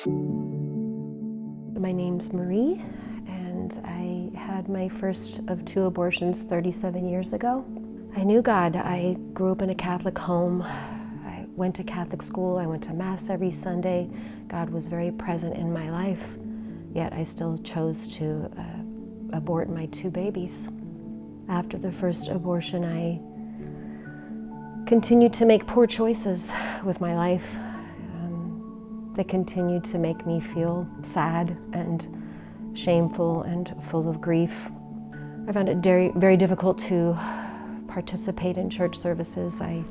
My name's Marie, and I had my first of 2 abortions 37 years ago. I knew God. I grew up in a Catholic home. I went to Catholic school. I went to Mass every Sunday. God was very present in my life, yet I still chose to abort my 2 babies. After the first abortion, I continued to make poor choices with my life. That continued to make me feel sad and shameful and full of grief. I found it very, very difficult to participate in church services. I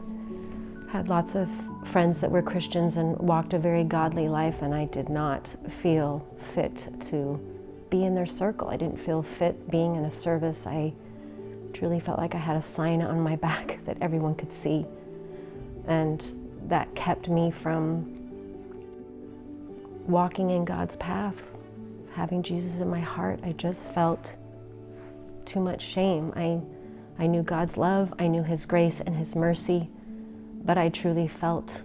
had lots of friends that were Christians and walked a very godly life, and I did not feel fit to be in their circle. I didn't feel fit being in a service. I truly felt like I had a sign on my back that everyone could see, and that kept me from walking in God's path, having Jesus in my heart. I just felt too much shame. I knew God's love, I knew His grace and His mercy, but I truly felt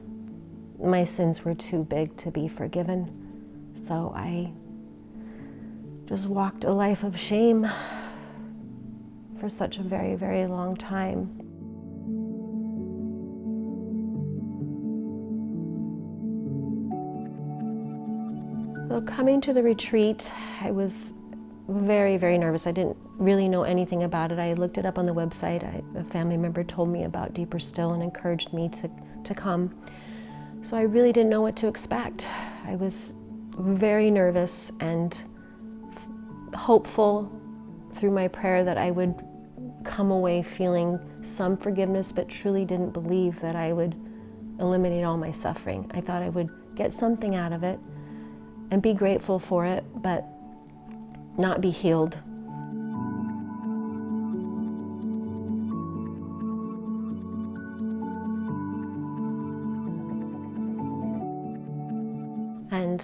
my sins were too big to be forgiven. So I just walked a life of shame for such a very, very long time. So coming to the retreat, I was very, very nervous. I didn't really know anything about it. I looked it up on the website. A family member told me about Deeper Still and encouraged me to come. So I really didn't know what to expect. I was very nervous and hopeful through my prayer that I would come away feeling some forgiveness, but truly didn't believe that I would eliminate all my suffering. I thought I would get something out of it and be grateful for it, but not be healed. And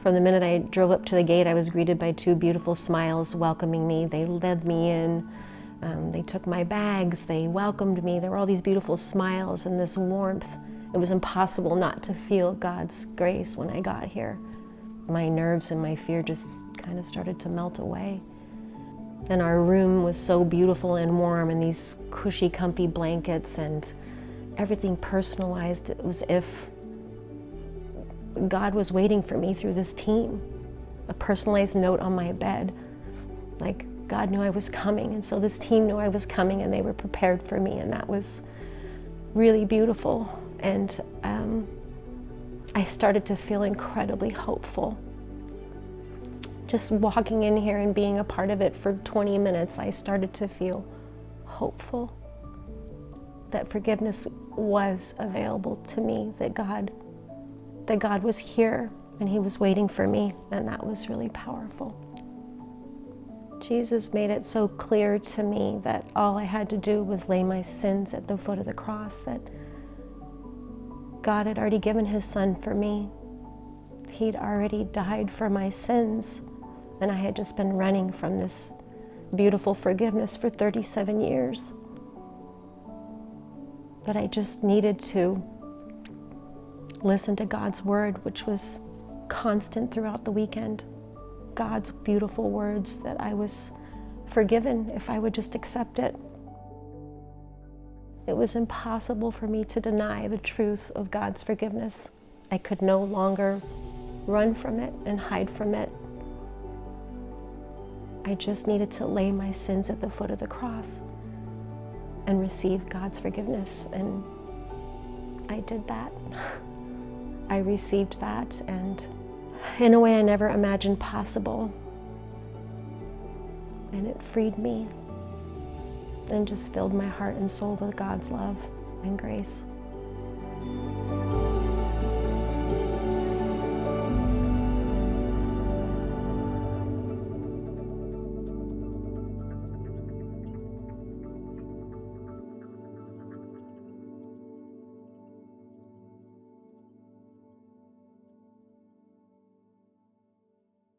from the minute I drove up to the gate, I was greeted by 2 beautiful smiles welcoming me. They led me in, they took my bags, they welcomed me. There were all these beautiful smiles and this warmth. It was impossible not to feel God's grace when I got here. My nerves and my fear just kind of started to melt away. And our room was so beautiful and warm, and these cushy, comfy blankets and everything personalized. It was as if God was waiting for me through this team. A personalized note on my bed. Like God knew I was coming, and so this team knew I was coming, and they were prepared for me, and that was really beautiful. And I started to feel incredibly hopeful. Just walking in here and being a part of it for 20 minutes, I started to feel hopeful that forgiveness was available to me, that God was here and He was waiting for me, and that was really powerful. Jesus made it so clear to me that all I had to do was lay my sins at the foot of the cross, that God had already given His Son for me. He'd already died for my sins, and I had just been running from this beautiful forgiveness for 37 years. That I just needed to listen to God's word, which was constant throughout the weekend. God's beautiful words that I was forgiven if I would just accept it. It was impossible for me to deny the truth of God's forgiveness. I could no longer run from it and hide from it. I just needed to lay my sins at the foot of the cross and receive God's forgiveness, and I did that. I received that, and in a way I never imagined possible, and it freed me and just filled my heart and soul with God's love and grace.